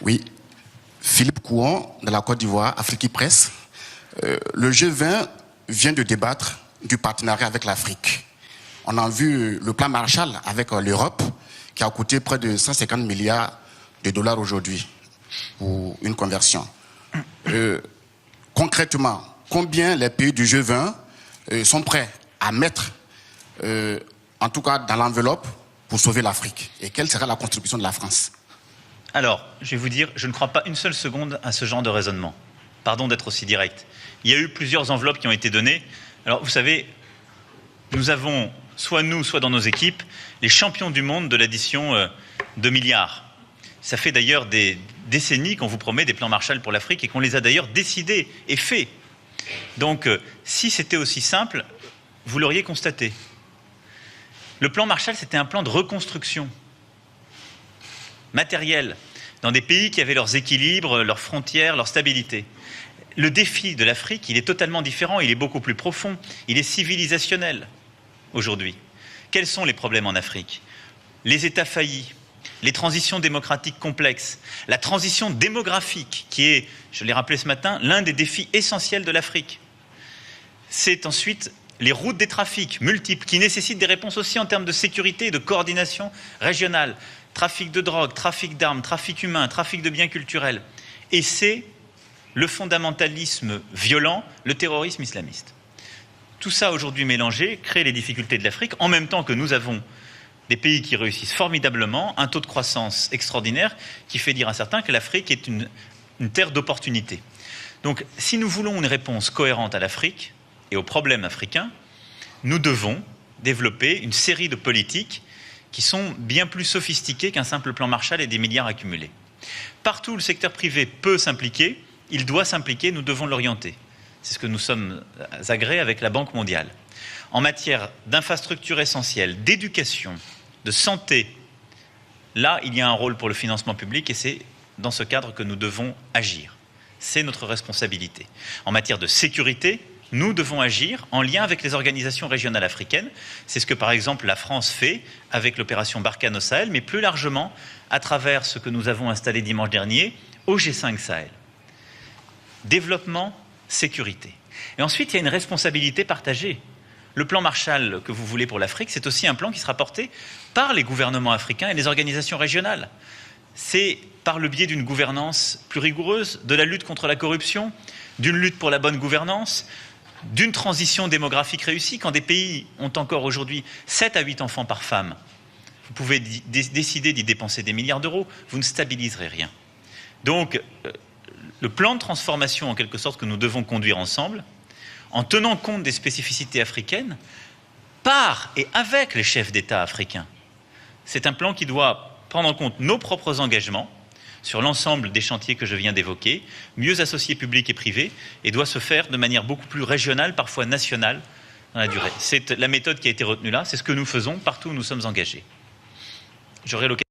Oui, Philippe Kouon, de la Côte d'Ivoire, Afrique Presse. Le G20 vient de débattre du partenariat avec l'Afrique. On a vu le plan Marshall avec l'Europe, qui a coûté près de 150 milliards de dollars aujourd'hui pour une conversion. Concrètement, combien les pays du G20 sont prêts à mettre, en tout cas dans l'enveloppe, pour sauver l'Afrique? Et quelle sera la contribution de la France? Alors, je vais vous dire, je ne crois pas une seule seconde à ce genre de raisonnement. Pardon d'être aussi direct. Il y a eu plusieurs enveloppes qui ont été données. Alors, vous savez, nous avons, soit nous, soit dans nos équipes, les champions du monde de l'addition de milliards. Ça fait d'ailleurs des décennies qu'on vous promet des plans Marshall pour l'Afrique et qu'on les a d'ailleurs décidés et faits. Donc, si c'était aussi simple, vous l'auriez constaté. Le plan Marshall, c'était un plan de reconstruction matérielle dans des pays qui avaient leurs équilibres, leurs frontières, leur stabilité. Le défi de l'Afrique, il est totalement différent, il est beaucoup plus profond, il est civilisationnel aujourd'hui. Quels sont les problèmes en Afrique? Les États faillis, les transitions démocratiques complexes, la transition démographique qui est, je l'ai rappelé ce matin, l'un des défis essentiels de l'Afrique. C'est ensuite les routes des trafics multiples qui nécessitent des réponses aussi en termes de sécurité et de coordination régionale. Trafic de drogue, trafic d'armes, trafic humain, trafic de biens culturels. Et c'est le fondamentalisme violent, le terrorisme islamiste. Tout ça aujourd'hui mélangé crée les difficultés de l'Afrique, en même temps que nous avons des pays qui réussissent formidablement, un taux de croissance extraordinaire qui fait dire à certains que l'Afrique est une terre d'opportunités. Donc si nous voulons une réponse cohérente à l'Afrique et aux problèmes africains, nous devons développer une série de politiques qui sont bien plus sophistiquées qu'un simple plan Marshall et des milliards accumulés. Partout où le secteur privé peut s'impliquer, il doit s'impliquer, nous devons l'orienter. C'est ce que nous sommes agréés avec la Banque mondiale. En matière d'infrastructures essentielles, d'éducation, de santé, là, il y a un rôle pour le financement public et c'est dans ce cadre que nous devons agir. C'est notre responsabilité. En matière de sécurité, nous devons agir en lien avec les organisations régionales africaines. C'est ce que, par exemple, la France fait avec l'opération Barkhane au Sahel, mais plus largement à travers ce que nous avons installé dimanche dernier au G5 Sahel. Développement, sécurité. Et ensuite, il y a une responsabilité partagée. Le plan Marshall que vous voulez pour l'Afrique, c'est aussi un plan qui sera porté par les gouvernements africains et les organisations régionales. C'est par le biais d'une gouvernance plus rigoureuse, de la lutte contre la corruption, d'une lutte pour la bonne gouvernance, d'une transition démographique réussie. Quand des pays ont encore aujourd'hui 7 à 8 enfants par femme, vous pouvez décider d'y dépenser des milliards d'euros, vous ne stabiliserez rien. Donc, le plan de transformation, en quelque sorte, que nous devons conduire ensemble, en tenant compte des spécificités africaines, par et avec les chefs d'État africains. C'est un plan qui doit prendre en compte nos propres engagements sur l'ensemble des chantiers que je viens d'évoquer, mieux associer public et privé, et doit se faire de manière beaucoup plus régionale, parfois nationale, dans la durée. C'est la méthode qui a été retenue là, c'est ce que nous faisons partout où nous sommes engagés. J'aurai l'occasion